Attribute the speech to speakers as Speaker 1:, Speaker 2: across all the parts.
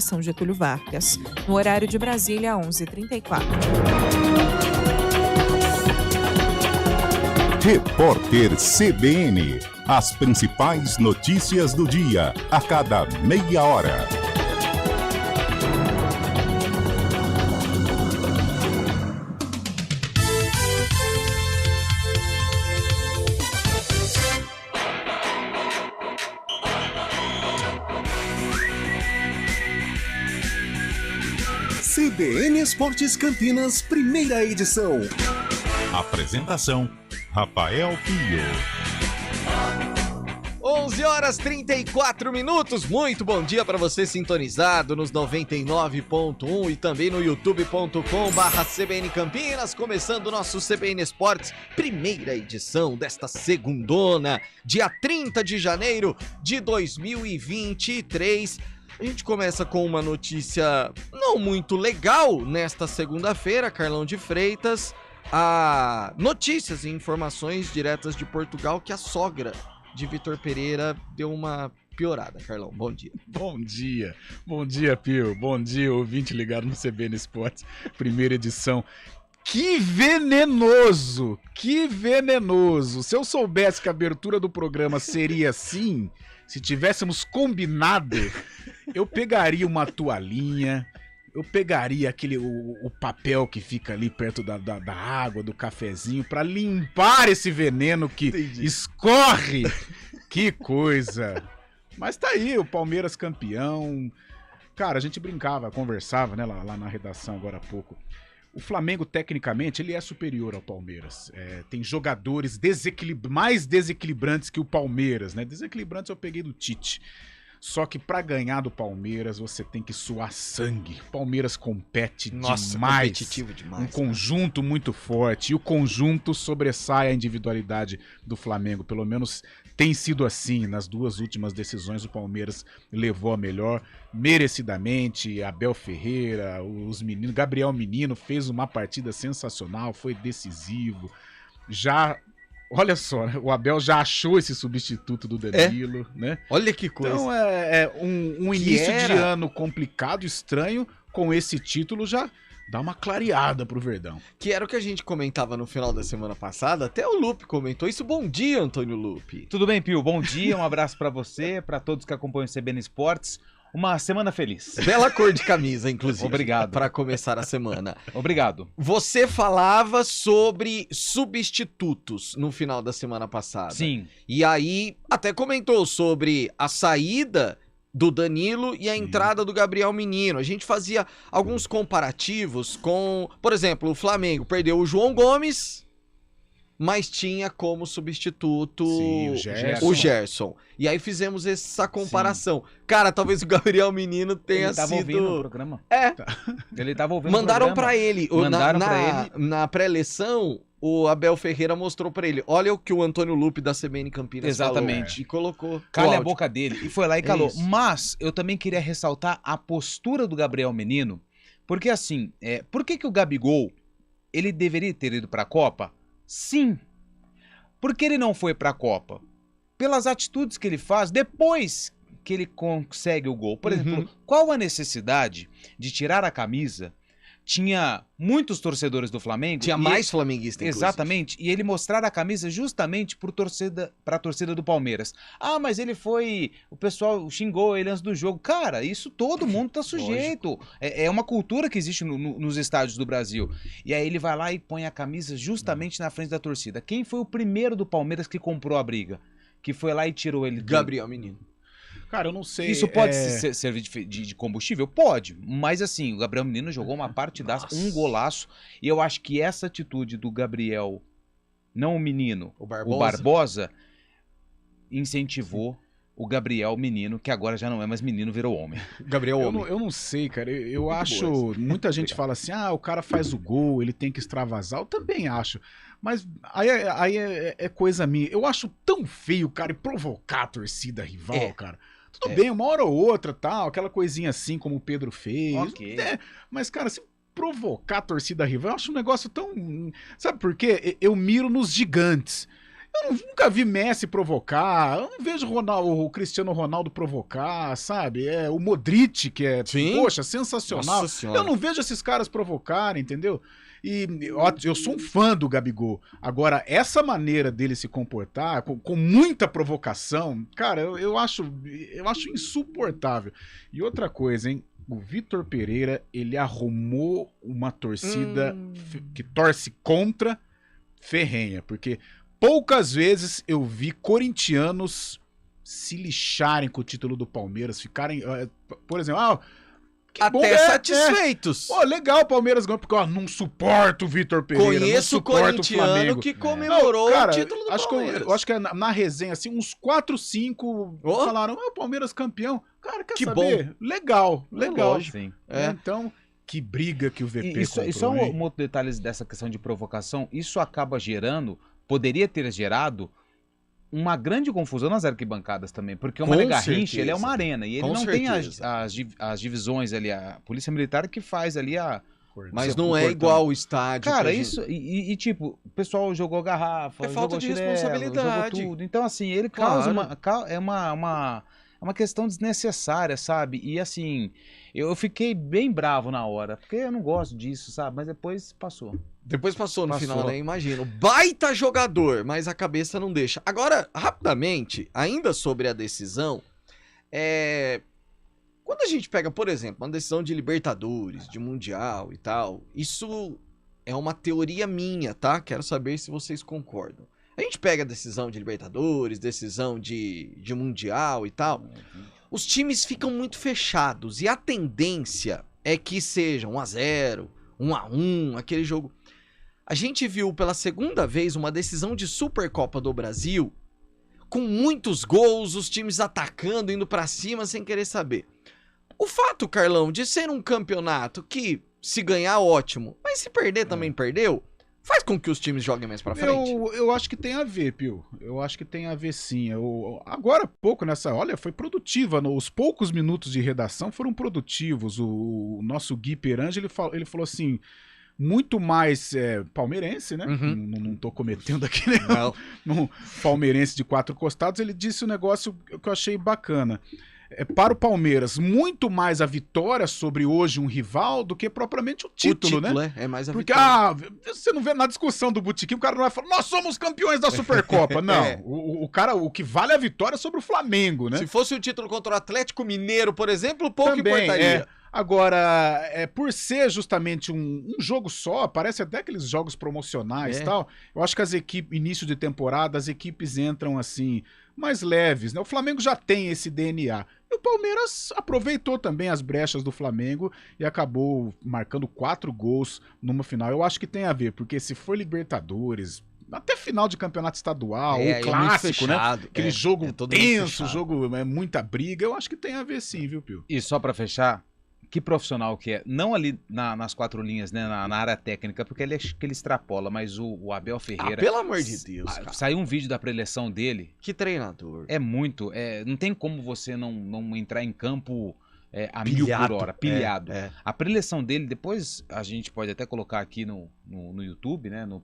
Speaker 1: São Getúlio Vargas. No horário de Brasília, 11h34.
Speaker 2: Repórter CBN. As principais notícias do dia, a cada meia hora.
Speaker 3: CBN Esportes Campinas, primeira edição.
Speaker 2: Apresentação: Rafael Pio.
Speaker 4: 11h34. Muito bom dia para você sintonizado nos 99.1 e também no youtube.com/CBN Campinas. Começando o nosso CBN Esportes, primeira edição desta segundona, dia 30 de janeiro de 2023. A gente começa com uma notícia não muito legal nesta segunda-feira, Carlão de Freitas. Notícias e informações diretas de Portugal que a sogra de Vitor Pereira deu uma piorada. Carlão, bom dia.
Speaker 5: Bom dia, Pio. Bom dia, ouvinte ligado no CBN Esportes, primeira edição. Que venenoso! Se eu soubesse que a abertura do programa seria assim, se tivéssemos combinado, eu pegaria uma toalhinha, eu pegaria o papel que fica ali perto da água, do cafezinho, pra limpar esse veneno que escorre. Que coisa! Mas tá aí, o Palmeiras campeão. Cara, a gente brincava, conversava, né, lá na redação agora há pouco. O Flamengo, tecnicamente, ele é superior ao Palmeiras. Tem jogadores mais desequilibrantes que o Palmeiras, né? Desequilibrantes eu peguei do Tite. Só que pra ganhar do Palmeiras, você tem que suar sangue. O Palmeiras compete demais.
Speaker 4: Competitivo demais.
Speaker 5: Um conjunto muito forte. E o conjunto sobressai a individualidade do Flamengo. Pelo menos tem sido assim. Nas duas últimas decisões, o Palmeiras levou a melhor, merecidamente. Abel Ferreira, os meninos. Gabriel Menino fez uma partida sensacional, foi decisivo. Olha só, né? O Abel já achou esse substituto do Danilo, né?
Speaker 4: Olha que coisa.
Speaker 5: Então um início de ano complicado, estranho, com esse título já dá uma clareada pro Verdão.
Speaker 4: Que era o que a gente comentava no final da semana passada, até o Lupe comentou isso. Bom dia, Antônio Lupe.
Speaker 6: Tudo bem, Pio? Bom dia, um abraço pra você, pra todos que acompanham o CBN Esportes. Uma semana feliz.
Speaker 4: Bela cor de camisa, inclusive.
Speaker 6: Obrigado.
Speaker 4: Para começar a semana.
Speaker 6: Obrigado.
Speaker 4: Você falava sobre substitutos no final da semana passada.
Speaker 6: Sim.
Speaker 4: E aí até comentou sobre a saída do Danilo e a entrada do Gabriel Menino. A gente fazia alguns comparativos com, por exemplo, o Flamengo perdeu o João Gomes, mas tinha como substituto o Gerson. E aí fizemos essa comparação. Sim. Cara, talvez o Gabriel Menino tenha sido...
Speaker 6: Ele tava ouvindo o programa. Ele tava ouvindo
Speaker 4: Mandaram
Speaker 6: o programa.
Speaker 4: pra ele. Na pré-eleição, o Abel Ferreira mostrou pra ele. Olha o que o Antônio Lupe da CBN Campinas
Speaker 6: Exatamente.
Speaker 4: falou. E colocou.
Speaker 6: Calha a boca dele. E foi lá e calou. Mas eu também queria ressaltar a postura do Gabriel Menino. Porque assim, por que o Gabigol, ele deveria ter ido pra Copa? Sim. Por que ele não foi pra Copa? Pelas atitudes que ele faz depois que ele consegue o gol. Por exemplo, qual a necessidade de tirar a camisa? Tinha muitos torcedores do Flamengo.
Speaker 4: Tinha mais flamenguistas, inclusive.
Speaker 6: Exatamente. E ele mostrar a camisa justamente para a torcida do Palmeiras. Ah, mas ele foi... O pessoal xingou ele antes do jogo. Cara, isso todo mundo tá sujeito. É uma cultura que existe nos estádios do Brasil. E aí ele vai lá e põe a camisa justamente na frente da torcida. Quem foi o primeiro do Palmeiras que comprou a briga? Que foi lá e tirou ele?
Speaker 4: Gabriel Menino.
Speaker 5: Cara, eu não sei...
Speaker 6: Isso pode servir de combustível? Pode. Mas assim, o Gabriel Menino jogou uma partidaça, um golaço. E eu acho que essa atitude do Gabriel, não o Menino, o Barbosa, incentivou o Gabriel Menino, que agora já não é mais menino, virou homem.
Speaker 4: Gabriel homem.
Speaker 5: Eu não sei, cara. Eu acho... Muita gente fala assim, o cara faz o gol, ele tem que extravasar. Eu também acho. Mas aí é coisa minha. Eu acho tão feio, cara, provocar a torcida rival, cara. Tudo bem, uma hora ou outra, tal, aquela coisinha assim como o Pedro fez.
Speaker 6: Okay.
Speaker 5: Mas, cara, se provocar a torcida rival, eu acho um negócio tão... Sabe por quê? Eu miro nos gigantes. Eu nunca vi Messi provocar, eu não vejo o Cristiano Ronaldo provocar, sabe? O Modric, que é, poxa, sensacional. Eu não vejo esses caras provocarem, entendeu? E eu sou um fã do Gabigol. Agora, essa maneira dele se comportar, com muita provocação, cara, eu acho insuportável. E outra coisa, hein? O Vitor Pereira, ele arrumou uma torcida que torce contra ferrenha, porque poucas vezes eu vi corintianos se lixarem com o título do Palmeiras, ficarem, por exemplo,
Speaker 4: até satisfeitos.
Speaker 5: Pô, legal o Palmeiras ganhou, porque não suporto o Vitor Pereira,
Speaker 4: conheço
Speaker 5: não suporto
Speaker 4: corintiano
Speaker 5: o Flamengo.
Speaker 4: que comemorou
Speaker 5: cara,
Speaker 4: o título do Palmeiras.
Speaker 5: Eu acho que na resenha, assim, uns 4, 5 falaram, o Palmeiras campeão. Cara, quer saber? Bom. Legal.
Speaker 6: Lógico, sim.
Speaker 5: Então, que briga que o VP comprou,
Speaker 6: e só um outro detalhe dessa questão de provocação, isso acaba poderia ter gerado uma grande confusão nas arquibancadas também, porque o Mané Garrincha, ele é uma arena, e ele não tem as divisões ali, a Polícia Militar que faz ali
Speaker 4: Mas não é igual o estádio.
Speaker 6: Cara, isso, tipo, o pessoal jogou garrafa,
Speaker 4: é falta de responsabilidade.
Speaker 6: Jogou tudo. Então, assim, ele causa uma questão desnecessária, sabe? E assim, eu fiquei bem bravo na hora, porque eu não gosto disso, sabe? Mas depois passou.
Speaker 4: Depois passou no final, né? Imagino. Baita jogador, mas a cabeça não deixa. Agora, rapidamente, ainda sobre a decisão, quando a gente pega, por exemplo, uma decisão de Libertadores, de Mundial e tal, isso é uma teoria minha, tá? Quero saber se vocês concordam. A gente pega a decisão de Libertadores, decisão de Mundial e tal, os times ficam muito fechados e a tendência é que seja 1-0, 1-1, aquele jogo. A gente viu pela segunda vez uma decisão de Supercopa do Brasil com muitos gols, os times atacando, indo pra cima sem querer saber. O fato, Carlão, de ser um campeonato que, se ganhar, ótimo, mas se perder também perdeu, faz com que os times joguem mais pra frente.
Speaker 5: Eu acho que tem a ver, Pio. Eu acho que tem a ver, sim. Agora há pouco foi produtiva. Os poucos minutos de redação foram produtivos. O nosso Gui Perange, ele falou assim, muito mais palmeirense, né? Não tô cometendo aqui nenhum palmeirense de 4 costados. Ele disse um negócio que eu achei bacana. Para o Palmeiras, muito mais a vitória sobre hoje um rival do que propriamente o título, né?
Speaker 4: É mais a
Speaker 5: Porque,
Speaker 4: vitória.
Speaker 5: você não vê na discussão do Botequim, o cara não vai falar, nós somos campeões da Supercopa. Não, o que vale é a vitória sobre o Flamengo, né?
Speaker 4: Se fosse o título contra o Atlético Mineiro, por exemplo, pouco importaria.
Speaker 5: Agora, por ser justamente um jogo só, parece até aqueles jogos promocionais e tal, eu acho que início de temporada, as equipes entram assim, mais leves, né? O Flamengo já tem esse DNA. E o Palmeiras aproveitou também as brechas do Flamengo e acabou marcando 4 gols numa final. Eu acho que tem a ver, porque se for Libertadores, até final de campeonato estadual, o clássico, né? Aquele jogo tenso, jogo muita briga, eu acho que tem a ver sim, viu, Pio?
Speaker 6: E só pra fechar, que profissional que é, não ali nas 4 linhas, né, na área técnica, porque ele extrapola, mas o Abel Ferreira...
Speaker 4: pelo amor de Deus, cara.
Speaker 6: Saiu um vídeo da preleção dele.
Speaker 4: Que treinador.
Speaker 6: Não tem como você não entrar em campo a 1000 por hora, pilhado. A preleção dele, depois a gente pode até colocar aqui no YouTube, né, no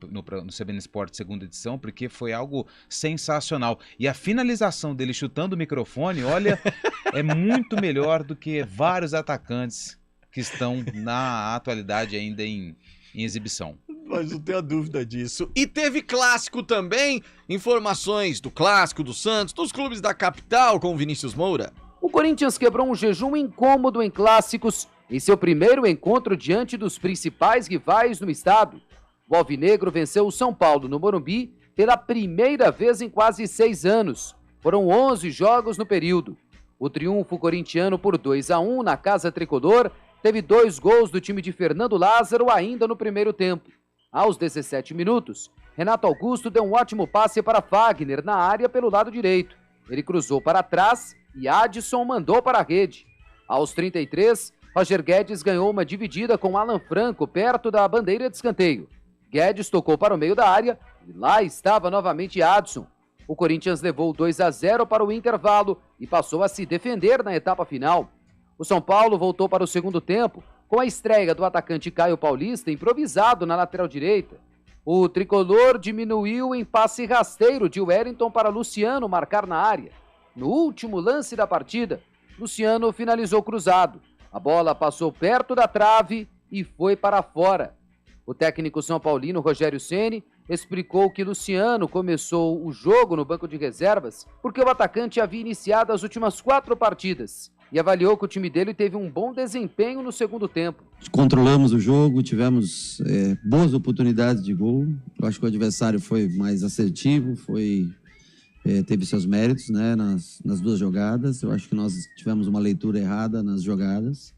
Speaker 6: CBN Esporte segunda edição, porque foi algo sensacional. E a finalização dele chutando o microfone, olha, é muito melhor do que vários atacantes que estão na atualidade ainda em exibição.
Speaker 4: Mas não tenho a dúvida disso. E teve clássico também, informações do clássico do Santos, dos clubes da capital com o Vinícius Moura.
Speaker 7: O Corinthians quebrou um jejum incômodo em clássicos em seu primeiro encontro diante dos principais rivais no estado. O Alvinegro venceu o São Paulo no Morumbi pela primeira vez em quase 6 anos. Foram 11 jogos no período. O triunfo corintiano por 2-1 na Casa Tricolor teve 2 gols do time de Fernando Lázaro ainda no primeiro tempo. Aos 17 minutos, Renato Augusto deu um ótimo passe para Fagner na área pelo lado direito. Ele cruzou para trás e Adson mandou para a rede. Aos 33, Roger Guedes ganhou uma dividida com Alan Franco perto da bandeira de escanteio. Guedes tocou para o meio da área e lá estava novamente Adson. O Corinthians levou 2-0 para o intervalo e passou a se defender na etapa final. O São Paulo voltou para o segundo tempo com a estreia do atacante Caio Paulista improvisado na lateral direita. O tricolor diminuiu em passe rasteiro de Wellington para Luciano marcar na área. No último lance da partida, Luciano finalizou cruzado. A bola passou perto da trave e foi para fora. O técnico são paulino Rogério Ceni explicou que Luciano começou o jogo no banco de reservas porque o atacante havia iniciado as últimas 4 partidas e avaliou que o time dele teve um bom desempenho no segundo tempo.
Speaker 8: Controlamos o jogo, tivemos boas oportunidades de gol. Eu acho que o adversário foi mais assertivo, teve seus méritos, né, nas 2 jogadas. Eu acho que nós tivemos uma leitura errada nas jogadas.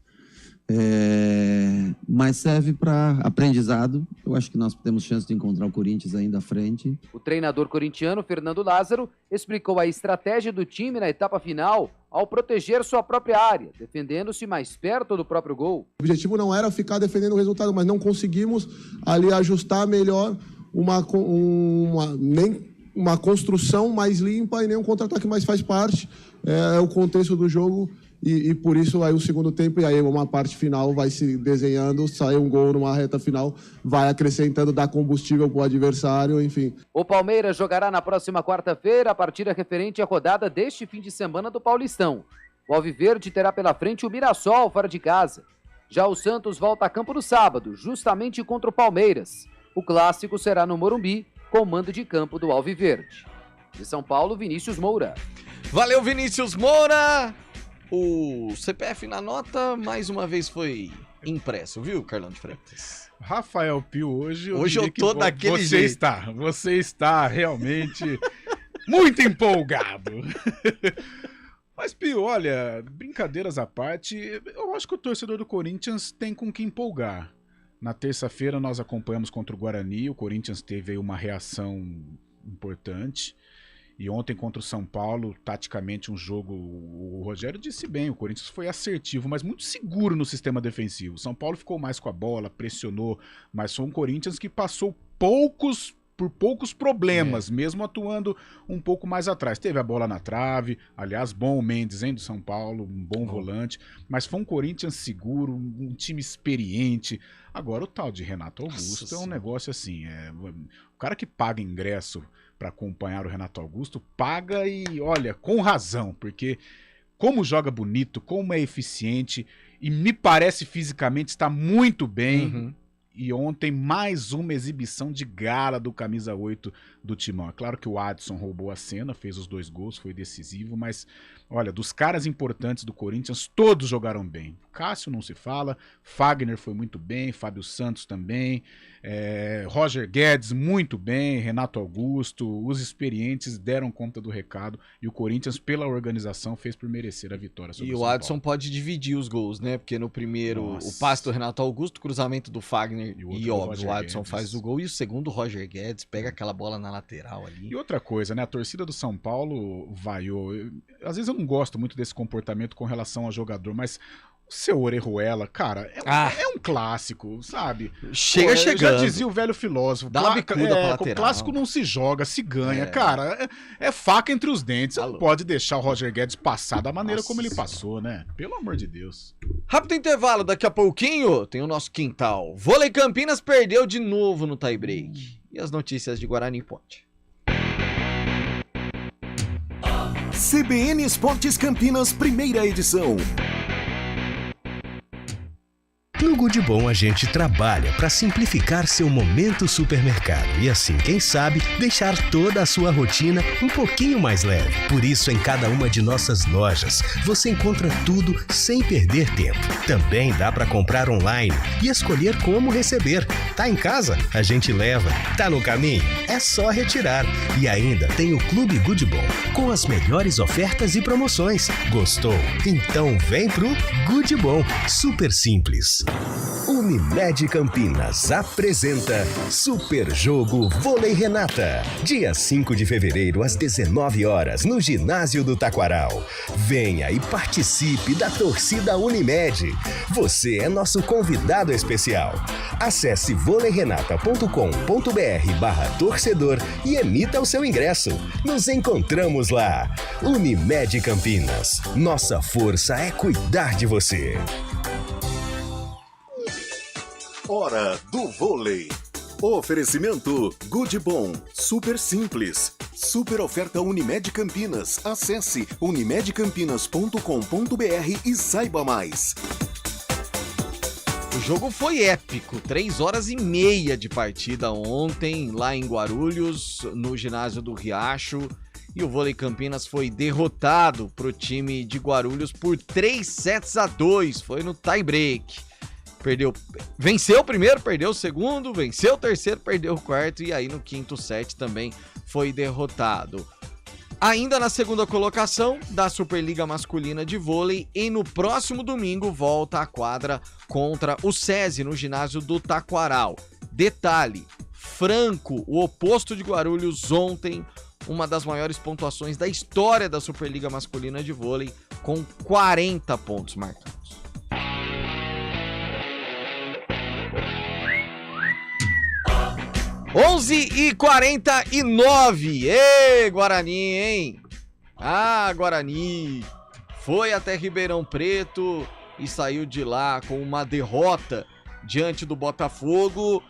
Speaker 8: Mas serve para aprendizado. Eu acho que nós temos chance de encontrar o Corinthians ainda à frente.
Speaker 7: O treinador corintiano, Fernando Lázaro, explicou a estratégia do time na etapa final ao proteger sua própria área, defendendo-se mais perto do próprio gol.
Speaker 9: O objetivo não era ficar defendendo o resultado, mas não conseguimos ali ajustar melhor nem uma construção mais limpa e nem um contra-ataque mais faz parte. É o contexto do jogo. E por isso aí o segundo tempo e aí uma parte final vai se desenhando, sai um gol numa reta final, vai acrescentando, dá combustível para o adversário, enfim.
Speaker 7: O Palmeiras jogará na próxima quarta-feira a partida referente à rodada deste fim de semana do Paulistão. O Alviverde terá pela frente o Mirassol fora de casa. Já o Santos volta a campo no sábado, justamente contra o Palmeiras. O clássico será no Morumbi, com mando de campo do Alviverde. De São Paulo, Vinícius Moura.
Speaker 4: Valeu, Vinícius Moura! O CPF na nota, mais uma vez, foi impresso, viu, Carlão de Freitas?
Speaker 5: Rafael Pio, hoje
Speaker 4: eu tô daquele jeito.
Speaker 5: Você está realmente muito empolgado. Mas, Pio, olha, brincadeiras à parte, eu acho que o torcedor do Corinthians tem com que empolgar. Na terça-feira nós acompanhamos contra o Guarani, o Corinthians teve aí uma reação importante. E ontem contra o São Paulo, taticamente um jogo, o Rogério disse bem, o Corinthians foi assertivo, mas muito seguro no sistema defensivo. O São Paulo ficou mais com a bola, pressionou, mas foi um Corinthians que passou por poucos problemas, mesmo atuando um pouco mais atrás. Teve a bola na trave, aliás, bom o Mendes, hein, do São Paulo, um bom volante, mas foi um Corinthians seguro, um time experiente. Agora o tal de Renato Augusto é um negócio assim, o cara que paga ingresso para acompanhar o Renato Augusto, paga e, olha, com razão, porque como joga bonito, como é eficiente e me parece fisicamente está muito bem. E ontem mais uma exibição de gala do camisa 8 do Timão. É claro que o Adson roubou a cena, fez os 2 gols, foi decisivo, mas olha, dos caras importantes do Corinthians, todos jogaram bem. Cássio não se fala, Fagner foi muito bem, Fábio Santos também, Roger Guedes muito bem, Renato Augusto, os experientes deram conta do recado e o Corinthians, pela organização, fez por merecer a vitória sobre o São Paulo.
Speaker 4: E o Adson pode dividir os gols, né? Porque no primeiro, o passe do Renato Augusto, cruzamento do Fagner e óbvio, o Adson faz o gol. E o segundo, o Roger Guedes, pega aquela bola na lateral ali.
Speaker 5: E outra coisa, né? A torcida do São Paulo vaiou. Às vezes eu não gosto muito desse comportamento com relação ao jogador, mas o seu Orejuela, cara, é um clássico, sabe?
Speaker 4: Chegando.
Speaker 5: Já dizia o velho filósofo.
Speaker 4: Dá uma bicuda pra lateral.
Speaker 5: O clássico não se joga, se ganha. Cara, é faca entre os dentes. Você não pode deixar o Roger Guedes passar da maneira como ele passou, né? Pelo amor de Deus.
Speaker 4: Rápido intervalo, daqui a pouquinho tem o nosso quintal. Vôlei Campinas perdeu de novo no tie-break. E as notícias de Guarani Ponte.
Speaker 3: CBN Esportes Campinas, primeira edição.
Speaker 10: No Good Bom a gente trabalha para simplificar seu momento supermercado e assim, quem sabe, deixar toda a sua rotina um pouquinho mais leve. Por isso, em cada uma de nossas lojas, você encontra tudo sem perder tempo. Também dá para comprar online e escolher como receber. Tá em casa? A gente leva. Tá no caminho? É só retirar. E ainda tem o Clube Good Bom, com as melhores ofertas e promoções. Gostou? Então vem pro Good Bom. Super simples. Unimed Campinas apresenta Super Jogo Vôlei Renata. Dia 5 de fevereiro, às 19 horas, no ginásio do Taquaral. Venha e participe da torcida Unimed. Você é nosso convidado especial. Acesse vôleirenata.com.br/torcedor e emita o seu ingresso. Nos encontramos lá. Unimed Campinas. Nossa força é cuidar de você.
Speaker 3: Hora do vôlei. Oferecimento Good Bom, super simples. Super oferta Unimed Campinas. Acesse unimedcampinas.com.br e saiba mais.
Speaker 4: O jogo foi épico, 3 horas e meia de partida ontem, lá em Guarulhos, no ginásio do Riacho. E o Vôlei Campinas foi derrotado pro time de Guarulhos por 3-2, foi no tie break. Venceu o primeiro, perdeu o segundo, venceu o terceiro, perdeu o quarto e aí no quinto set também foi derrotado. Ainda na segunda colocação da Superliga Masculina de Vôlei e no próximo domingo volta à quadra contra o SESI no ginásio do Taquaral. Detalhe, Franco, o oposto de Guarulhos ontem, uma das maiores pontuações da história da Superliga Masculina de Vôlei com 40 pontos marcados. 11h49. Ê, Guarani, hein? Ah, Guarani. Foi até Ribeirão Preto e saiu de lá com uma derrota diante do Botafogo.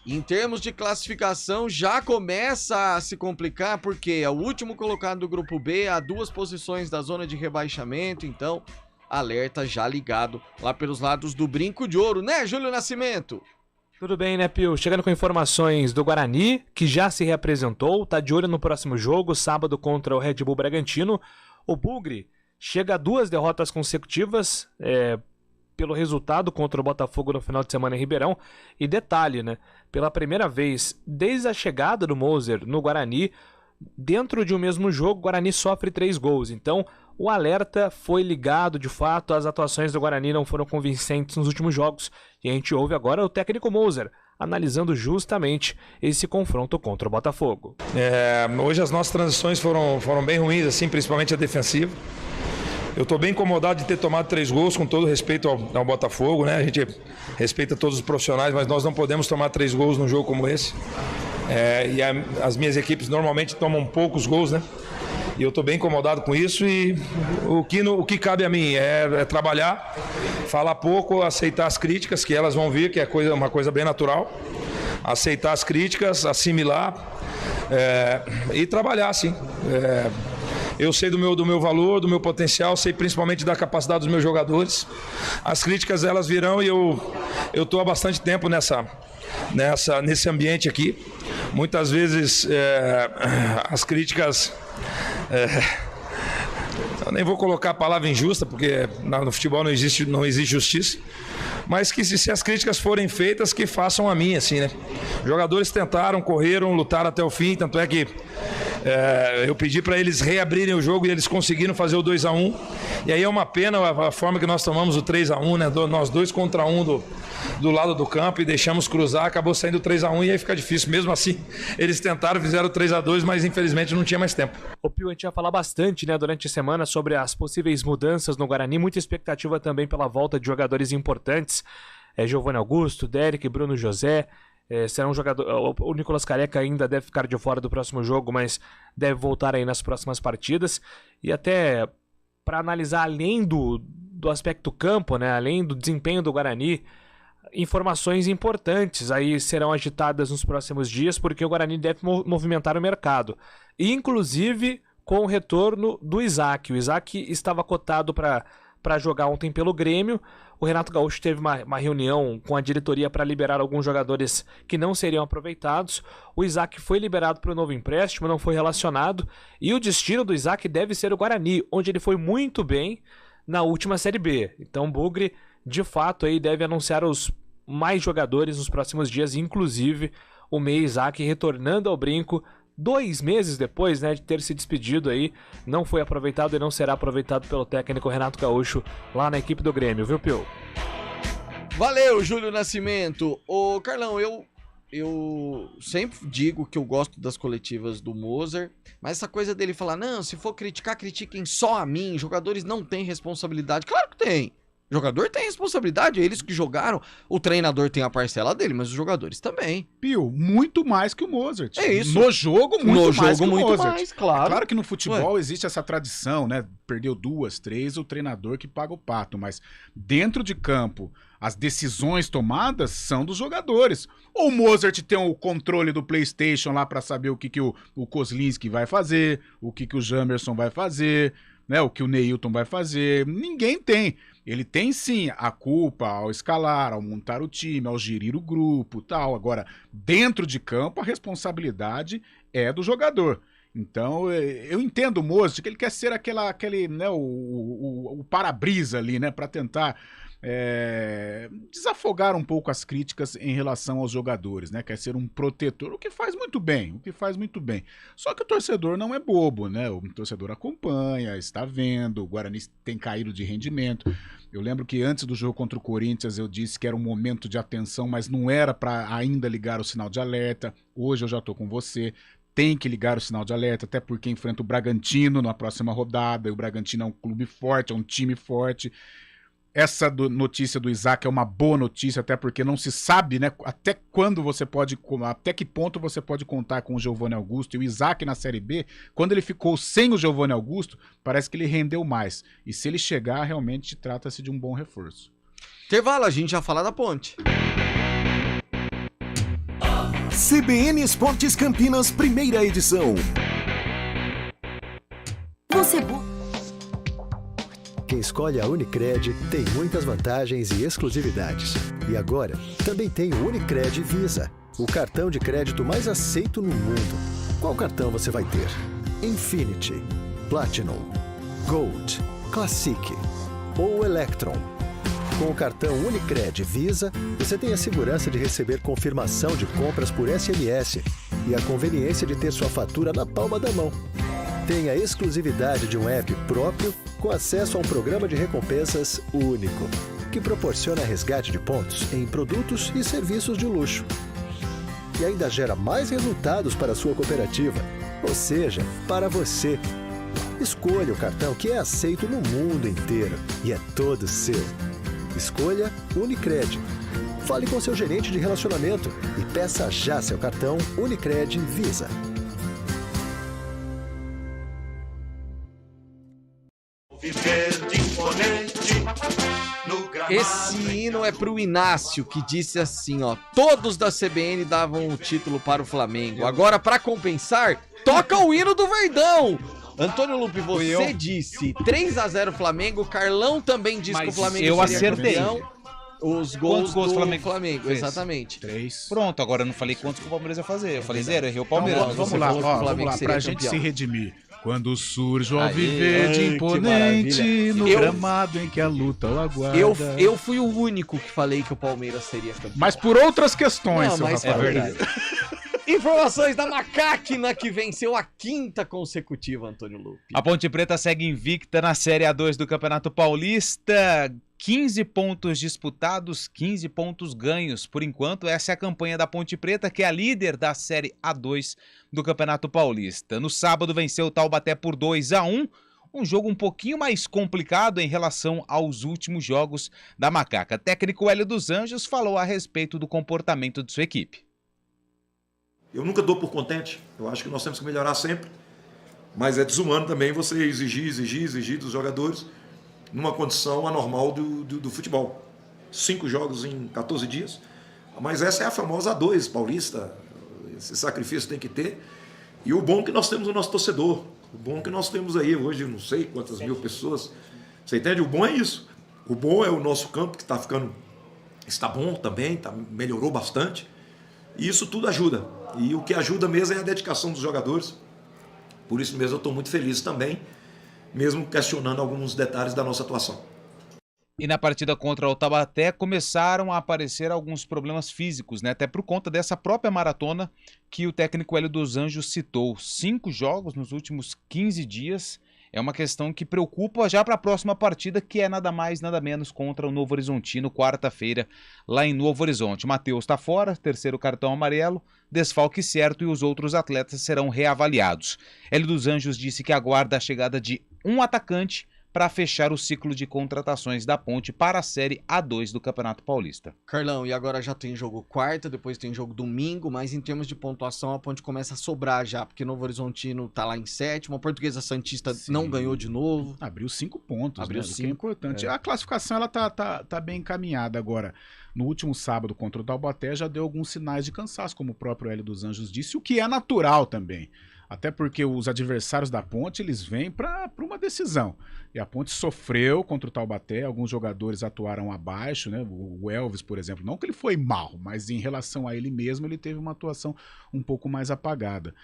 Speaker 4: Em termos de classificação, já começa a se complicar, porque é o último colocado do Grupo B, a 2 posições da zona de rebaixamento. Então, alerta já ligado lá pelos lados do Brinco de Ouro, né, Júlio Nascimento?
Speaker 11: Tudo bem, né, Pio? Chegando com informações do Guarani, que já se reapresentou, tá de olho no próximo jogo, sábado contra o Red Bull Bragantino. O Bugre chega a 2 derrotas consecutivas, pelo resultado contra o Botafogo no final de semana em Ribeirão. E detalhe, né, pela primeira vez desde a chegada do Moser no Guarani, dentro de um mesmo jogo, o Guarani sofre 3 gols. Então, o alerta foi ligado, de fato, as atuações do Guarani não foram convincentes nos últimos jogos. E a gente ouve agora o técnico Moser analisando justamente esse confronto contra o Botafogo.
Speaker 12: Hoje as nossas transições foram bem ruins, assim, principalmente a defensiva. Eu estou bem incomodado de ter tomado 3 gols, com todo respeito ao Botafogo, né? A gente respeita todos os profissionais, mas nós não podemos tomar 3 gols num jogo como esse. As minhas equipes normalmente tomam poucos gols, né? E eu estou bem incomodado com isso e o que cabe a mim é trabalhar, falar pouco, aceitar as críticas, que elas vão vir, que é uma coisa bem natural. Aceitar as críticas, assimilar e trabalhar, sim. Eu sei do meu valor, do meu potencial, sei principalmente da capacidade dos meus jogadores. As críticas, elas virão e eu estou há bastante tempo nesse ambiente aqui. Muitas vezes as críticas... eu nem vou colocar a palavra injusta, porque no futebol não existe justiça. Mas que se as críticas forem feitas, que façam a mim, assim, né? Os jogadores tentaram, correram, lutaram até o fim, tanto é que eu pedi para eles reabrirem o jogo e eles conseguiram fazer o 2-1. E aí é uma pena a forma que nós tomamos o 3-1, né? Nós 2 contra 1 do lado do campo e deixamos cruzar, acabou saindo 3-1 e aí fica difícil. Mesmo assim, eles tentaram, fizeram 3-2, mas infelizmente não tinha mais tempo.
Speaker 11: O Pio, a gente vai falar bastante, né, durante a semana sobre as possíveis mudanças no Guarani, muita expectativa também pela volta de jogadores importantes. Giovanni Augusto, Derek, Bruno José. Será um jogador. O Nicolas Careca ainda deve ficar de fora do próximo jogo, mas deve voltar aí nas próximas partidas. E até para analisar além do aspecto campo, né, além do desempenho do Guarani, informações importantes aí serão agitadas nos próximos dias, porque o Guarani deve movimentar o mercado. Inclusive com o retorno do Isaac. O Isaac estava cotado para jogar ontem pelo Grêmio. O Renato Gaúcho teve uma reunião com a diretoria para liberar alguns jogadores que não seriam aproveitados. O Isaac foi liberado para o novo empréstimo, não foi relacionado. E o destino do Isaac deve ser o Guarani, onde ele foi muito bem na última Série B. Então o Bugre, de fato, aí deve anunciar os mais jogadores nos próximos dias, inclusive o meia Isaac retornando ao Brinco 2 meses depois, né, de ter se despedido aí. Não foi aproveitado e não será aproveitado pelo técnico Renato Gaúcho lá na equipe do Grêmio, viu, Pio?
Speaker 4: Valeu, Júlio Nascimento. Ô, Carlão, eu sempre digo que eu gosto das coletivas do Moser, mas essa coisa dele falar, não, se for criticar, critiquem só a mim, jogadores não têm responsabilidade. Claro que tem. O jogador tem responsabilidade, eles que jogaram, o treinador tem a parcela dele, mas os jogadores também.
Speaker 5: Pio, muito mais que o Mozart.
Speaker 4: É isso.
Speaker 5: No jogo, muito mais que o Mozart.
Speaker 4: Mais, claro.
Speaker 5: É claro que no futebol existe essa tradição, né? Perdeu 2, 3, o treinador que paga o pato, mas dentro de campo, as decisões tomadas são dos jogadores. O Mozart tem o controle do PlayStation lá para saber o que o Kozlinski vai fazer, o que o Jamerson vai fazer, né, o que o Neilton vai fazer. Ninguém tem. Ele tem sim a culpa ao escalar, ao montar o time, ao gerir o grupo, tal. Agora, dentro de campo, a responsabilidade é do jogador. Então, eu entendo o Mozart, que ele quer ser aquele, né, o para-brisa ali, né, para tentar desafogar um pouco as críticas em relação aos jogadores, né, quer ser um protetor, o que faz muito bem. Só que o torcedor não é bobo, né, o torcedor acompanha, está vendo, o Guarani tem caído de rendimento. Eu lembro que antes do jogo contra o Corinthians eu disse que era um momento de atenção, mas não era para ainda ligar o sinal de alerta. Hoje eu já estou com você. Tem que ligar o sinal de alerta, até porque enfrenta o Bragantino na próxima rodada, e o Bragantino é um clube forte, é um time forte. Essa notícia do Isaac é uma boa notícia, até porque não se sabe, né, até que ponto você pode contar com o Giovanni Augusto. E o Isaac na Série B, quando ele ficou sem o Giovanni Augusto, parece que ele rendeu mais. E se ele chegar, realmente trata-se de um bom reforço.
Speaker 4: Intervalo, a gente já fala da Ponte.
Speaker 3: CBN Esportes Campinas, primeira edição.
Speaker 13: Quem escolhe a Unicred tem muitas vantagens e exclusividades. E agora, também tem o Unicred Visa, o cartão de crédito mais aceito no mundo. Qual cartão você vai ter? Infinity, Platinum, Gold, Classic ou Electron? Com o cartão Unicred Visa, você tem a segurança de receber confirmação de compras por SMS e a conveniência de ter sua fatura na palma da mão. Tem a exclusividade de um app próprio com acesso a um programa de recompensas único, que proporciona resgate de pontos em produtos e serviços de luxo. E ainda gera mais resultados para a sua cooperativa, ou seja, para você. Escolha o cartão que é aceito no mundo inteiro e é todo seu. Escolha Unicred. Fale com seu gerente de relacionamento e peça já seu cartão Unicred Visa.
Speaker 4: Esse hino é pro Inácio, que disse assim, ó: todos da CBN davam o título para o Flamengo. Agora, pra compensar, toca o hino do Verdão. Antônio Lupe, você disse 3-0 Flamengo, Carlão também disse que o Flamengo
Speaker 6: eu acertei.
Speaker 4: Campeão. Os gols do Flamengo,
Speaker 6: fez?
Speaker 4: Exatamente.
Speaker 5: 3.
Speaker 6: Pronto, agora eu não falei quantos que o Palmeiras ia fazer. Eu falei 0, errei o Palmeiras.
Speaker 5: Então, vamos lá, pra gente se redimir. Quando surge o alviverde imponente no gramado em que a luta o aguarda.
Speaker 4: Eu fui o único que falei que o Palmeiras seria campeão.
Speaker 5: Mas por outras questões,
Speaker 4: não,
Speaker 5: seu
Speaker 4: mas
Speaker 5: Rafael.
Speaker 4: É verdade. Informações da Macaquina, que venceu a 5ª consecutiva, Antônio Lupe.
Speaker 6: A Ponte Preta segue invicta na Série A2 do Campeonato Paulista. 15 pontos disputados, 15 pontos ganhos. Por enquanto, essa é a campanha da Ponte Preta, que é a líder da Série A2 do Campeonato Paulista. No sábado, venceu o Taubaté por 2-1. Um jogo um pouquinho mais complicado em relação aos últimos jogos da Macaca. Técnico Hélio dos Anjos falou a respeito do comportamento de sua equipe.
Speaker 14: Eu nunca dou por contente, eu acho que nós temos que melhorar sempre, mas é desumano também você exigir dos jogadores numa condição anormal do futebol. 5 jogos em 14 dias, mas essa é a famosa A2 paulista, esse sacrifício tem que ter, e o bom que nós temos o nosso torcedor, o bom que nós temos aí hoje, não sei quantas mil pessoas, você entende? O bom é isso, o bom é o nosso campo que está bom também, melhorou bastante, e isso tudo ajuda. E o que ajuda mesmo é a dedicação dos jogadores. Por isso mesmo eu estou muito feliz também, mesmo questionando alguns detalhes da nossa atuação.
Speaker 6: E na partida contra o Taubaté começaram a aparecer alguns problemas físicos, né? Até por conta dessa própria maratona que o técnico Hélio dos Anjos citou. 5 jogos nos últimos 15 dias. É uma questão que preocupa já para a próxima partida, que é nada mais, nada menos contra o Novo Horizontino, quarta-feira, lá em Novo Horizonte. Matheus está fora, 3º cartão amarelo, desfalque certo e os outros atletas serão reavaliados. Hélio dos Anjos disse que aguarda a chegada de um atacante para fechar o ciclo de contratações da Ponte para a Série A2 do Campeonato Paulista.
Speaker 4: Carlão, e agora já tem jogo quarta, depois tem jogo domingo, mas em termos de pontuação a Ponte começa a sobrar já, porque Novo Horizontino tá lá em sétimo, a Portuguesa Santista não ganhou de novo.
Speaker 5: Abriu 5 pontos,
Speaker 4: Abriu
Speaker 5: né?
Speaker 4: 5.
Speaker 5: Que é importante. A classificação ela tá bem encaminhada agora. No último sábado contra o Taubaté já deu alguns sinais de cansaço, como o próprio Hélio dos Anjos disse, o que é natural também. Até porque os adversários da Ponte, eles vêm para uma decisão. E a Ponte sofreu contra o Taubaté, alguns jogadores atuaram abaixo, né? O Elvis, por exemplo, não que ele foi mal, mas em relação a ele mesmo, ele teve uma atuação um pouco mais apagada.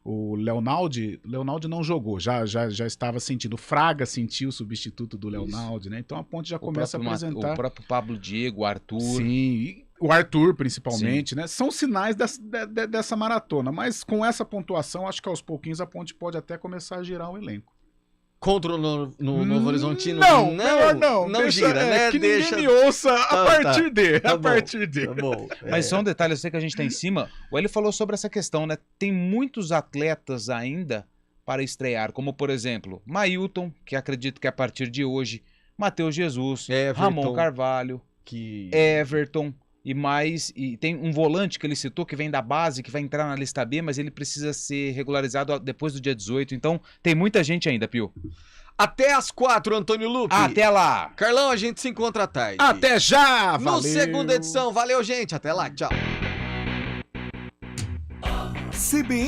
Speaker 5: O Leonaldi não jogou, já estava sentindo. O Fraga sentiu o substituto do Leonaldi, né? Então a Ponte já começa a apresentar.
Speaker 6: O próprio Pablo Diego, o Arthur.
Speaker 5: Sim, e o Arthur principalmente, né? São sinais dessa maratona, mas com essa pontuação, acho que aos pouquinhos a Ponte pode até começar a girar o elenco.
Speaker 4: Contra o Novo Horizontino?
Speaker 5: Não
Speaker 4: gira, né?
Speaker 5: Que
Speaker 4: deixa...
Speaker 5: ninguém me ouça a partir de.
Speaker 4: Tá bom.
Speaker 6: Mas só um detalhe, eu sei que a gente tá em cima. O Hélio falou sobre essa questão, né? Tem muitos atletas ainda para estrear, como por exemplo, Mailton, que acredito que a partir de hoje, Matheus Jesus, Ramon Carvalho, Everton. E tem um volante que ele citou que vem da base, que vai entrar na lista B, mas ele precisa ser regularizado depois do dia 18. Então tem muita gente ainda, Pio.
Speaker 4: Até às 4, Antônio Lupe.
Speaker 6: Até lá.
Speaker 4: Carlão, a gente se encontra à tarde.
Speaker 5: Até já, valeu.
Speaker 4: No segunda edição. Valeu, gente. Até lá. Tchau.
Speaker 3: CBN